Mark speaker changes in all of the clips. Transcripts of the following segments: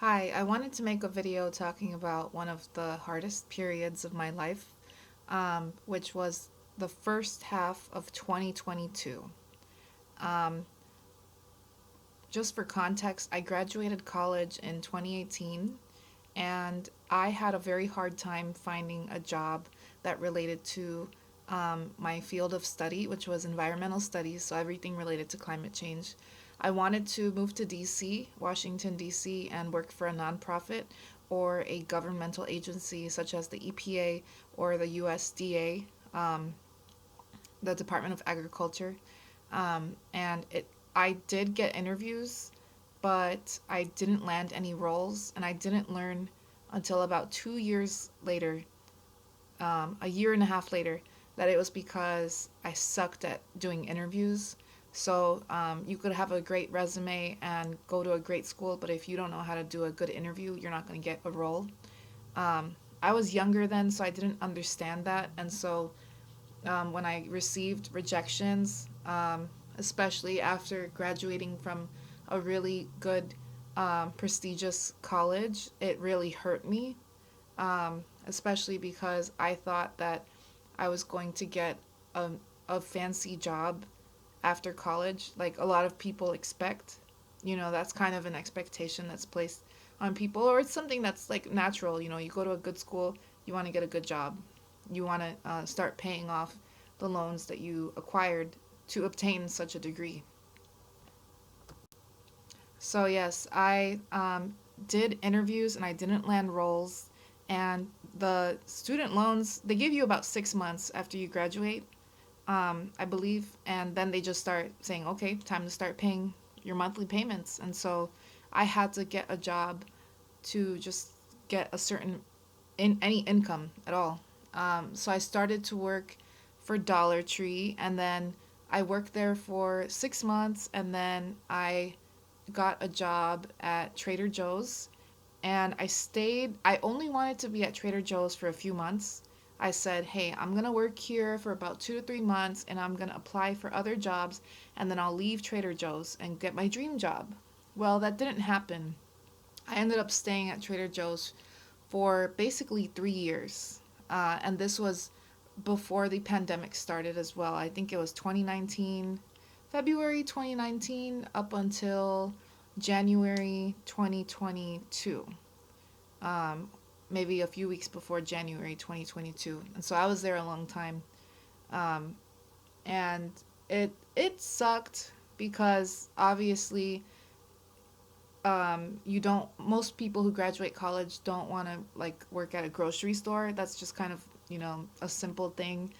Speaker 1: Hi, I wanted to make a video talking about one of the hardest periods of my life, which was the first half of 2022. Um, just for context, I graduated college in 2018 and I had a very hard time finding a job that related to my field of study, which was environmental studies, so everything related to climate change. I wanted to move to DC, Washington, DC, and work for a nonprofit or a governmental agency such as the EPA or the USDA, the Department of Agriculture. I did get interviews, but I didn't land any roles, and I didn't learn until about 2 years later, a year and a half later, that it was because I sucked at doing interviews. So you could have a great resume and go to a great school, but if you don't know how to do a good interview, you're not going to get a role. I was younger then, so I didn't understand that. And so when I received rejections, especially after graduating from a really good, prestigious college, it really hurt me, especially because I thought that I was going to get a, a fancy job after college, like a lot of people expect. That's kind of an expectation that's placed on people, or it's something that's like natural. You go to a good school, you want to get a good job, you want to start paying off the loans that you acquired to obtain such a degree. So, yes, I did interviews and I didn't land roles. And the student loans, they give you about 6 months after you graduate, I believe. And then they just start saying, okay, time to start paying your monthly payments. And so I had to get a job to just get a certain any income at all. So I started to work for Dollar Tree, and then I worked there for 6 months, and then I got a job at Trader Joe's, and I stayed. I only wanted to be at Trader Joe's for a few months. I said, hey, I'm gonna work here for about 2 to 3 months, and I'm gonna apply for other jobs, and then I'll leave Trader Joe's and get my dream job. Well, that didn't happen. I ended up staying at Trader Joe's for basically 3 years. And this was before the pandemic started as well. I think it was 2019, February 2019, up until January 2022. Um, Maybe a few weeks before January 2022. And so I was there a long time. Um, and it sucked because obviously you don't most people who graduate college don't want to like work at a grocery store. That's just kind of a simple thing.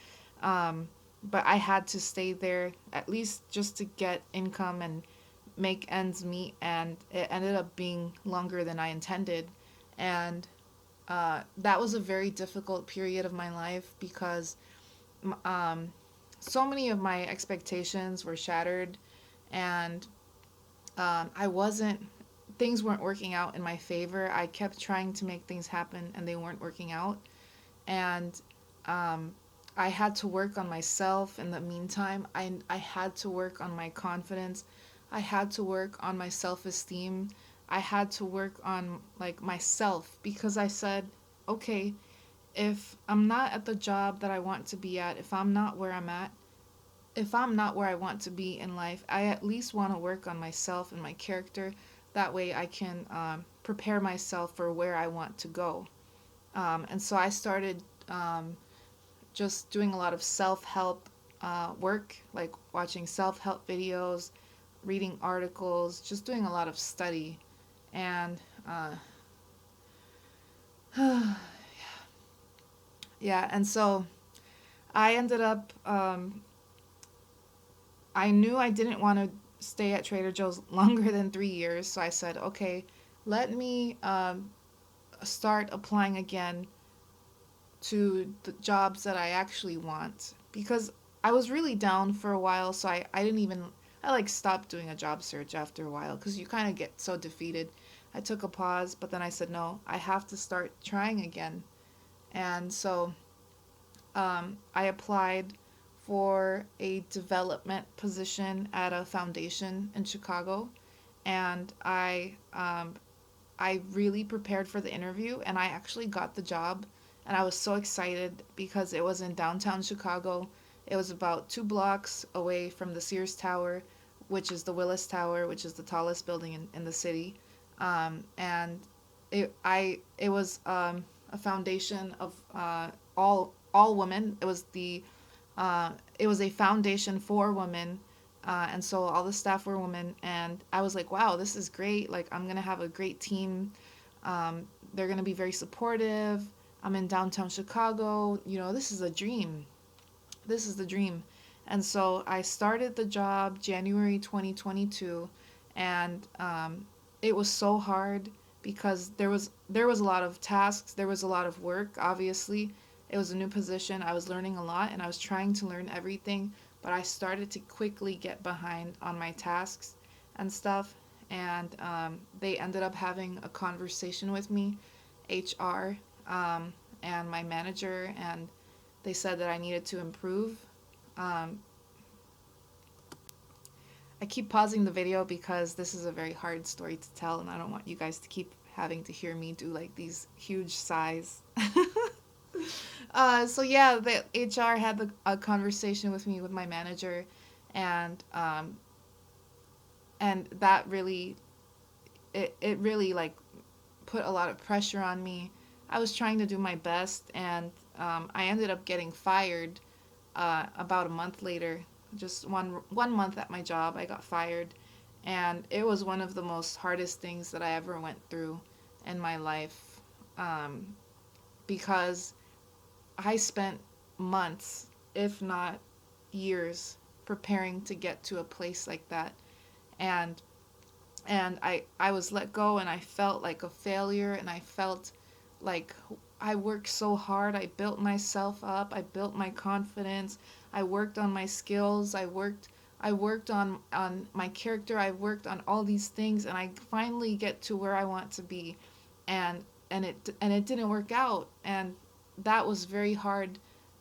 Speaker 1: um, but I had to stay there at least just to get income and make ends meet, and it ended up being longer than I intended. And that was a very difficult period of my life because um, so many of my expectations were shattered, and I wasn't things weren't working out in my favor. I kept trying to make things happen and they weren't working out. And um, I had to work on myself in the meantime. I had to work on my confidence. I had to work on my self esteem. I had to work on like myself because I said, okay, if I'm not at the job that I want to be at, if I'm not where I want to be in life, I at least want to work on myself and my character. That way I can prepare myself for where I want to go. And so I started just doing a lot of self help work, like watching self help videos, reading articles, just doing a lot of study. And yeah, and so I ended up, I knew I didn't want to stay at Trader Joe's longer than 3 years. So I said, okay, let me start applying again to the jobs that I actually want. Because I was really down for a while. So I didn't even, I like stopped doing a job search after a while because you kind of get so defeated. I took a pause, but then I said, no, I have to start trying again. And so I applied for a development position at a foundation in Chicago, and I really prepared for the interview and I actually got the job. And I was so excited because it was in downtown Chicago. It was about 2 blocks away from the Sears Tower, which is the Willis Tower, which is the tallest building in the city. And it was a foundation of all women. It was a foundation for women, and so all the staff were women. And I was like, wow, this is great. Like I'm gonna have a great team. They're gonna be very supportive. I'm in downtown Chicago. This is a dream. This is the dream. And so I started the job January 2022, and it was so hard because there was a lot of tasks, there was a lot of work. Obviously, it was a new position. I was learning a lot, and I was trying to learn everything, but I started to quickly get behind on my tasks and stuff. And they ended up having a conversation with me, HR, and my manager, and they said that I needed to improve. Um, I keep pausing the video because this is a very hard story to tell, and I don't want you guys to keep having to hear me do like these huge sighs. So yeah, the HR had a conversation with me with my manager, and that really it really like put a lot of pressure on me. I was trying to do my best, and I ended up getting fired about a month later. Just one month at my job, I got fired, and it was one of the most hardest things that I ever went through in my life, um, because I spent months, if not years, preparing to get to a place like that, and I was let go, and I felt like a failure, and I felt like I worked so hard. I built myself up. I built my confidence. I worked on my skills. I worked on my character. I worked on all these things, and I finally get to where I want to be, and it didn't work out, and that was very hard.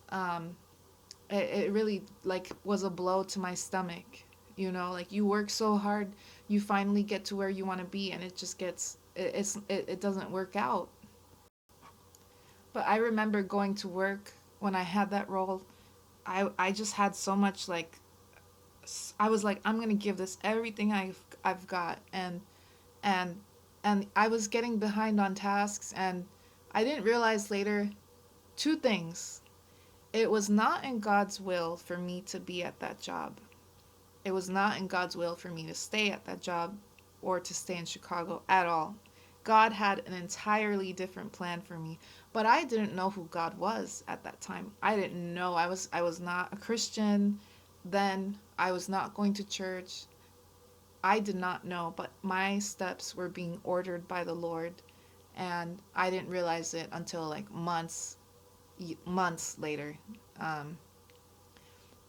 Speaker 1: Um, it really like was a blow to my stomach. Like you work so hard, you finally get to where you want to be, and it just gets it doesn't work out. But I remember going to work when I had that role. I just had so much like I was like, I'm gonna give this everything I've got, and and I was getting behind on tasks, and I didn't realize later two things. It was not in God's will for me to be at that job. It was not in God's will for me to stay at that job or to stay in Chicago at all. God had an entirely different plan for me, but I didn't know who God was at that time. I didn't know. I was not a Christian then. I was not going to church. I did not know, but my steps were being ordered by the Lord, and I didn't realize it until like months later. Um,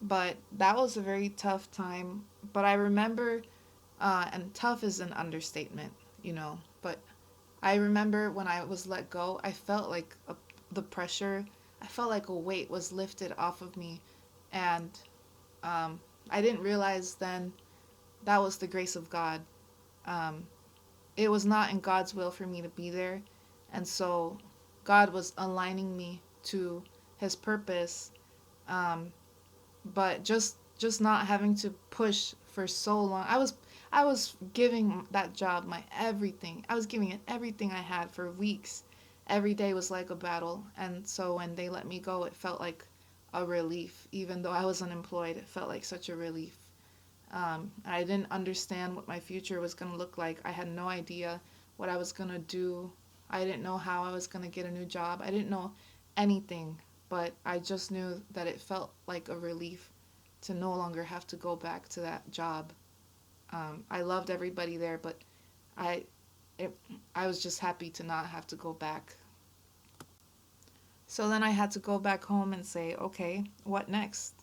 Speaker 1: but that was a very tough time. But I remember, and tough is an understatement. But I remember when I was let go, I felt like the pressure, I felt like a weight was lifted off of me. And I didn't realize then that was the grace of God. Um, it was not in God's will for me to be there. And so God was aligning me to his purpose. Um, but just not having to push for so long. I was giving that job my everything. I was giving it everything I had for weeks. Every day was like a battle, and so when they let me go, it felt like a relief. Even though I was unemployed, it felt like such a relief. I didn't understand what my future was going to look like. I had no idea what I was going to do. I didn't know how I was going to get a new job. I didn't know anything, but I just knew that it felt like a relief to no longer have to go back to that job. I loved everybody there, but I it, I was just happy to not have to go back. So then I had to go back home and say, okay, what next?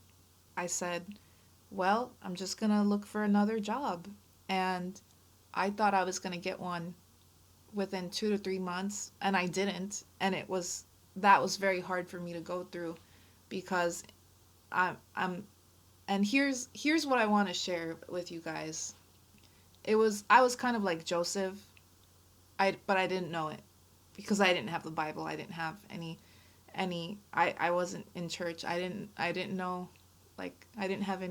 Speaker 1: I said, well, I'm just going to look for another job. And I thought I was going to get one within 2 to 3 months, and I didn't. And that was very hard for me to go through because I'm and here's what I want to share with you guys. I was kind of like Joseph. but I didn't know it because I didn't have the Bible. I didn't have I wasn't in church. I didn't know, like, I didn't have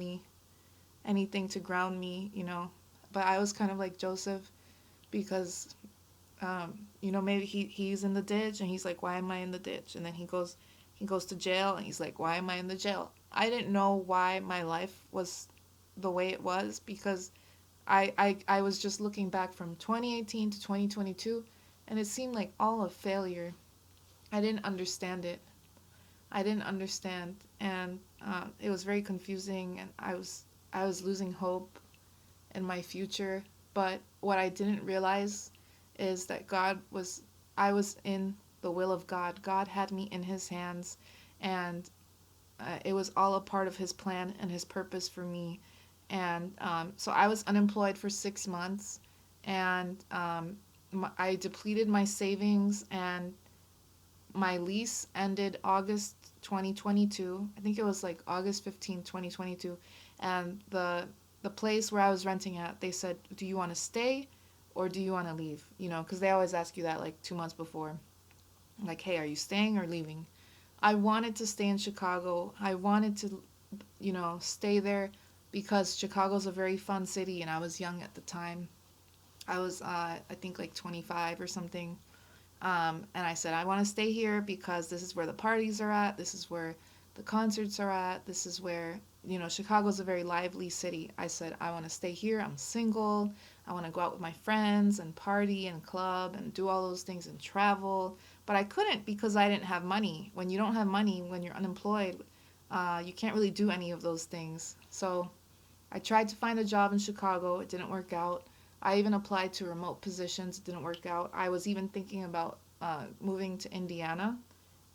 Speaker 1: anything to ground me, But I was kind of like Joseph because maybe he's in the ditch and he's like, why am I in the ditch? And then he goes to jail and he's like, why am I in the jail? I didn't know why my life was the way it was because I was just looking back from 2018 to 2022 and it seemed like all a failure. I didn't understand it. I didn't understand, and it was very confusing, and I was losing hope in my future. But what I didn't realize is that I was in the will of God. God had me in His hands, and it was all a part of His plan and His purpose for me. And so I was unemployed for 6 months, and I depleted my savings, and my lease ended August 2022. I think it was like August 15th, 2022. And the place where I was renting at, they said, "Do you want to stay or do you want to leave?" Cuz they always ask you that like 2 months before. Like, "Hey, are you staying or leaving?" I wanted to stay in Chicago. I wanted to, stay there because Chicago's a very fun city and I was young at the time. I was I think like 25 or something. And I said, I want to stay here because this is where the parties are at. This is where the concerts are at. This is where, Chicago's a very lively city. I said, I want to stay here. I'm single. I want to go out with my friends and party and club and do all those things and travel. But I couldn't because I didn't have money. When you don't have money, when you're unemployed, you can't really do any of those things. So I tried to find a job in Chicago. It didn't work out. I even applied to remote positions. It didn't work out. I was even thinking about moving to Indiana.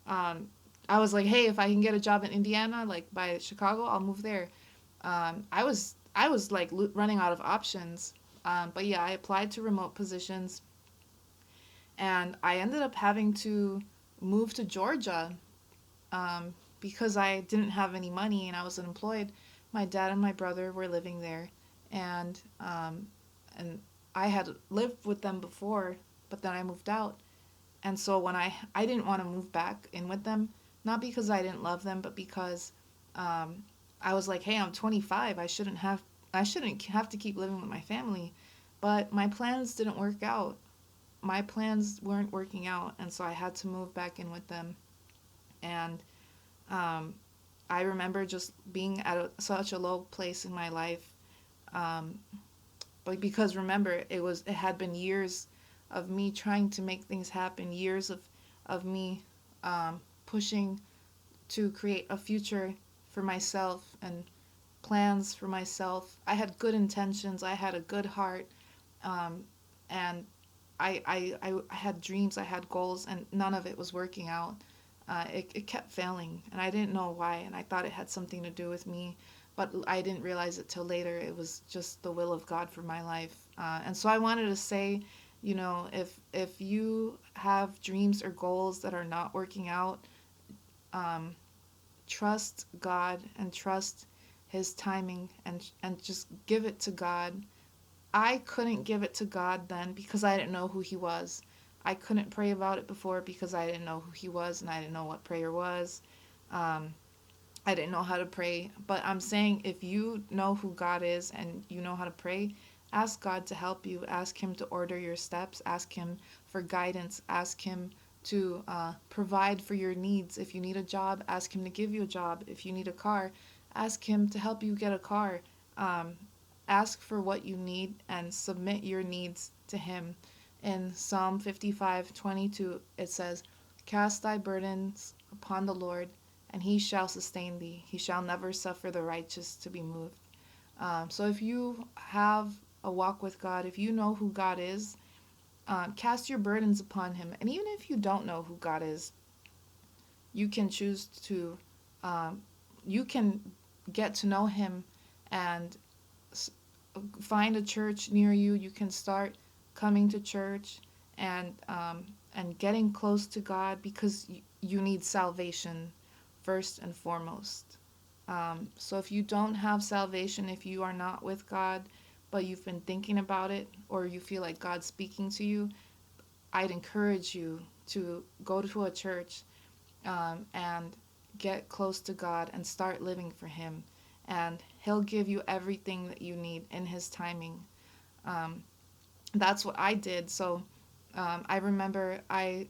Speaker 1: Um, I was like, hey, if I can get a job in Indiana, like by Chicago, I'll move there. I was like running out of options. But yeah, I applied to remote positions, and I ended up having to move to Georgia because I didn't have any money and I was unemployed. My dad and my brother were living there, and and I had lived with them before, but then I moved out. And so when I didn't want to move back in with them, not because I didn't love them, but because um, I was like, hey, I'm 25. I shouldn't have to keep living with my family. But my plans didn't work out. My plans weren't working out, and so I had to move back in with them. And um, I remember just being at such a low place in my life. Um, but because remember, it had been years of me trying to make things happen, years of me pushing to create a future for myself and plans for myself. I had good intentions. I had a good heart, um, and I had dreams. I had goals, and none of it was working out. It kept failing, and I didn't know why. And I thought it had something to do with me, but I didn't realize it till later. It was just the will of God for my life. And so I wanted to say, if you have dreams or goals that are not working out, um, trust God and trust His timing and just give it to God. I couldn't give it to God then because I didn't know who He was. I couldn't pray about it before because I didn't know who He was and I didn't know what prayer was. Um, I didn't know how to pray. But I'm saying if you know who God is and you know how to pray, ask God to help you. Ask Him to order your steps. Ask Him for guidance. Ask Him to provide for your needs. If you need a job, ask Him to give you a job. If you need a car, ask Him to help you get a car. Um, Ask for what you need and submit your needs to Him. In Psalm 55:22, it says, cast thy burdens upon the Lord, and He shall sustain thee. He shall never suffer the righteous to be moved. So if you have a walk with God, if you know who God is, cast your burdens upon Him. And even if you don't know who God is, you can choose to, um, you can get to know Him and find a church near you. You can start coming to church and getting close to God because you need salvation first and foremost. So if you don't have salvation, if you are not with God, but you've been thinking about it, or you feel like God's speaking to you, I'd encourage you to go to a church, and get close to God and start living for Him. And He'll give you everything that you need in His timing. Um, that's what I did. So I remember I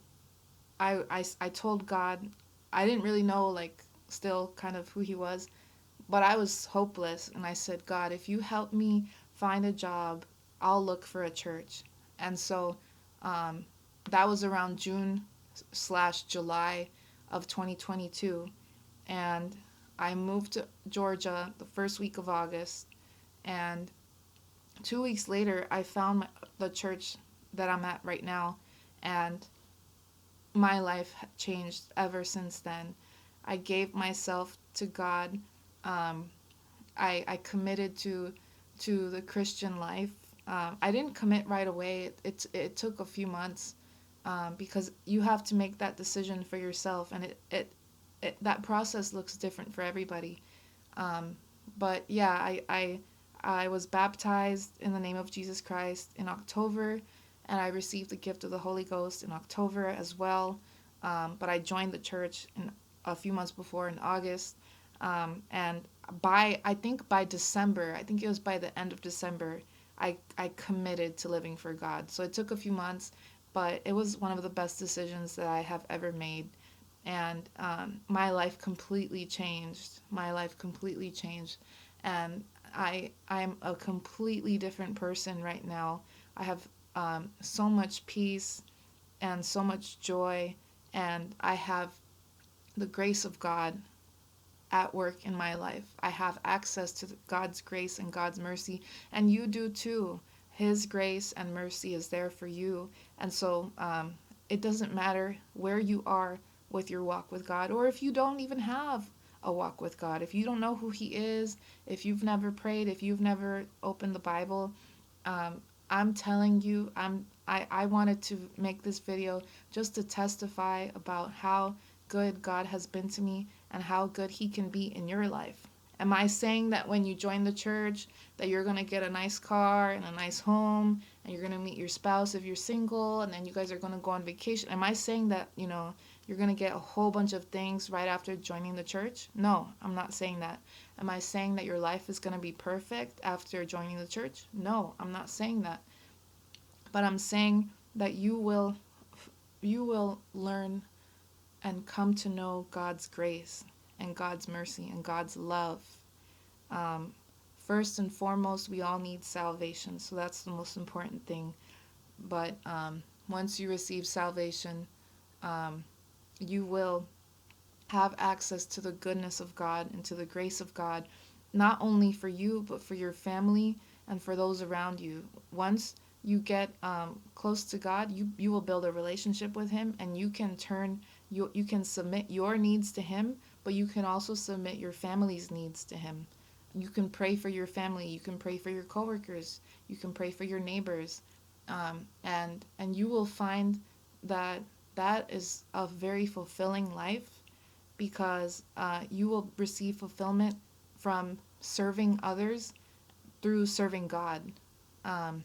Speaker 1: told God, I didn't really know, like, still kind of who He was, but I was hopeless. And I said, God, if you help me find a job, I'll look for a church. And so um, that was around June slash July of 2022. And I moved to Georgia the first week of August. And 2 weeks later, I found the church that I'm at right now. And my life changed ever since then. I gave myself to God. Um, I committed to the Christian life. I didn't commit right away. It took a few months, because you have to make that decision for yourself, and that process looks different for everybody. Um, but yeah, I was baptized in the name of Jesus Christ in October, and I received the gift of the Holy Ghost in October as well. But I joined the church a few months before in August, and I think by December, I think it was by the end of December, I committed to living for God. So it took a few months, but it was one of the best decisions that I have ever made. And my life completely changed. My life completely changed. And I'm a completely different person right now. I have so much peace and so much joy, and I have the grace of God at work in my life. I have access to God's grace and God's mercy, and you do too. His grace and mercy is there for you. And so it doesn't matter where you are with your walk with God, or if you don't even have a walk with God, if you don't know who He is, if you've never prayed, if you've never opened the Bible. um, I'm telling you, I wanted to make this video just to testify about how good God has been to me and how good He can be in your life. Am I saying that when you join the church that you're going to get a nice car and a nice home and you're going to meet your spouse if you're single and then you guys are going to go on vacation? Am I saying that, you're going to get a whole bunch of things right after joining the church? No, I'm not saying that. Am I saying that your life is going to be perfect after joining the church? No, I'm not saying that. But I'm saying that you will learn and come to know God's grace and God's mercy and God's love. Um, First and foremost, we all need salvation, so that's the most important thing. But once you receive salvation, um, you will have access to the goodness of God and to the grace of God, not only for you, but for your family and for those around you. Once you get close to God, you will build a relationship with Him, and you can submit your needs to Him, but you can also submit your family's needs to Him. You can pray for your family. You can pray for your coworkers. You can pray for your neighbors, and you will find that that is a very fulfilling life, because you will receive fulfillment from serving others through serving God. Um,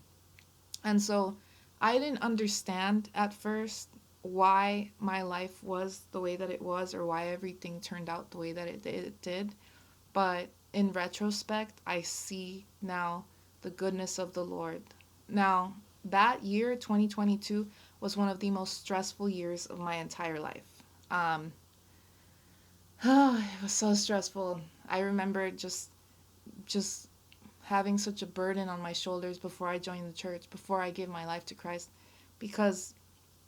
Speaker 1: and so I didn't understand at first why my life was the way that it was, or why everything turned out the way that it did. But in retrospect, I see now the goodness of the Lord. Now, that year, 2022, was one of the most stressful years of my entire life. Um, it was so stressful. I remember just having such a burden on my shoulders before I joined the church, before I gave my life to Christ, because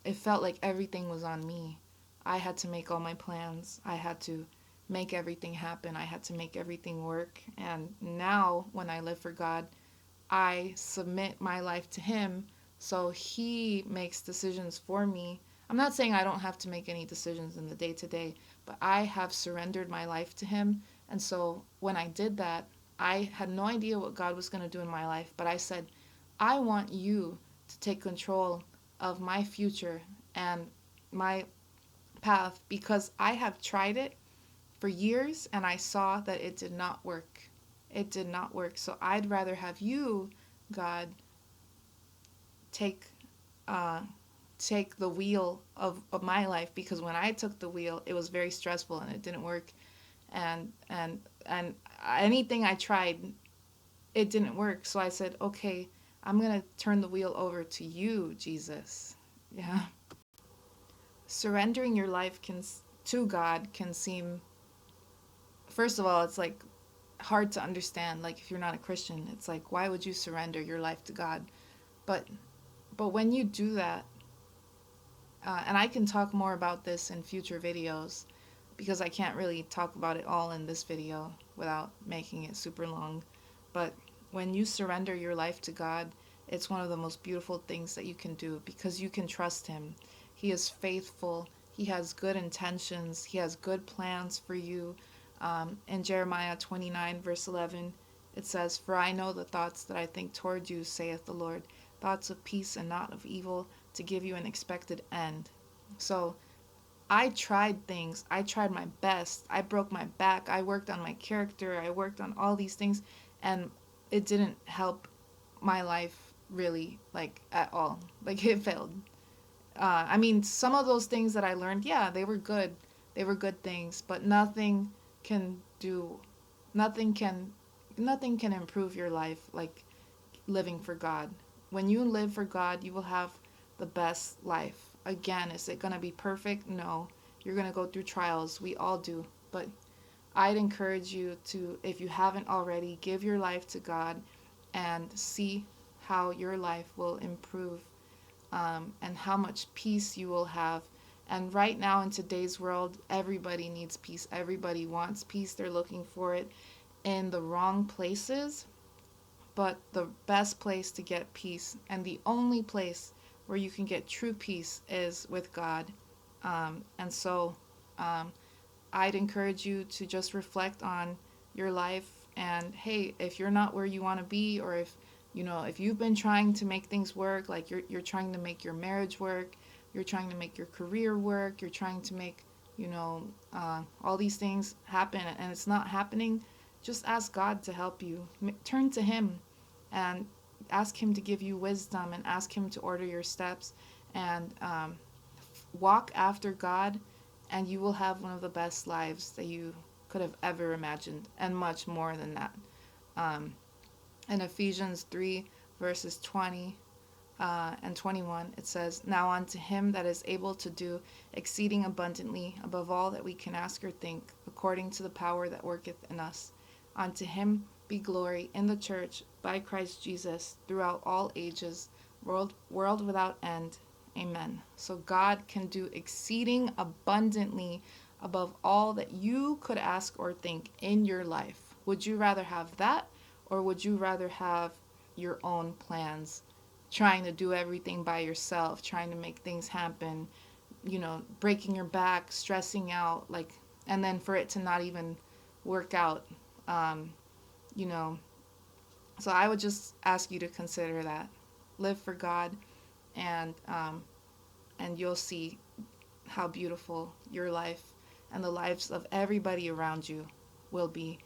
Speaker 1: it felt like everything was on me. I had to make all my plans. I had to make everything happen. I had to make everything work. And now, when I live for God, I submit my life to Him, so He makes decisions for me. I'm not saying I don't have to make any decisions in the day to day, but I have surrendered my life to Him. And so when I did that, I had no idea what God was going to do in my life, but I said, I want you to take control of my future and my path, because I have tried it for years and I saw that it did not work. It did not work. So I'd rather have you, God, take uh, take the wheel of my life, because when I took the wheel, it was very stressful and it didn't work. And anything I tried, it didn't work. So I said, okay, I'm going to turn the wheel over to you, Jesus. Yeah. Surrendering your life to God can seem, first of all, it's like hard to understand. Like if you're not a Christian, it's like, why would you surrender your life to God? But when you do that, and I can talk more about this in future videos because I can't really talk about it all in this video without making it super long. But when you surrender your life to God, it's one of the most beautiful things that you can do, because you can trust Him. He is faithful. He has good intentions. He has good plans for you. In Jeremiah 29, verse 11, it says, "For I know the thoughts that I think toward you, saith the Lord, thoughts of peace and not of evil, to give you an expected end." So I tried things. I tried my best. I broke my back. I worked on my character. I worked on all these things, and it didn't help my life really, like, at all. Like, it failed. I mean, some of those things that I learned, yeah, they were good. They were good things, but can do, nothing can, nothing can improve your life like living for God. When you live for God, you will have the best life. Again, is it going to be perfect? No. You're going to go through trials. We all do. But I'd encourage you to, if you haven't already, give your life to God and see how your life will improve, and how much peace you will have. And right now in today's world, everybody needs peace. Everybody wants peace. They're looking for it in the wrong places. But the best place to get peace, and the only place where you can get true peace, is with God. And so um, I'd encourage you to just reflect on your life. And hey, if you're not where you want to be, or if if you've been trying to make things work, like you're trying to make your marriage work, you're trying to make your career work, you're trying to make all these things happen, and it's not happening, just ask God to help you. Turn to Him and ask Him to give you wisdom, and ask Him to order your steps, and walk after God, and you will have one of the best lives that you could have ever imagined, and much more than that. Um, in Ephesians 3, verses 20 and 21, it says, "Now unto Him that is able to do exceeding abundantly above all that we can ask or think, according to the power that worketh in us, unto Him be glory in the church by Christ Jesus throughout all ages, world without end. Amen." So God can do exceeding abundantly above all that you could ask or think in your life. Would you rather have that, or would you rather have your own plans, trying to do everything by yourself, trying to make things happen, breaking your back, stressing out, like, and then for it to not even work out, um, you know. So I would just ask you to consider that. Live for God, and you'll see how beautiful your life and the lives of everybody around you will be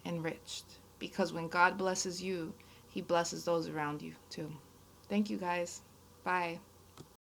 Speaker 1: enriched. Because when God blesses you, He blesses those around you too. Thank you, guys. Bye.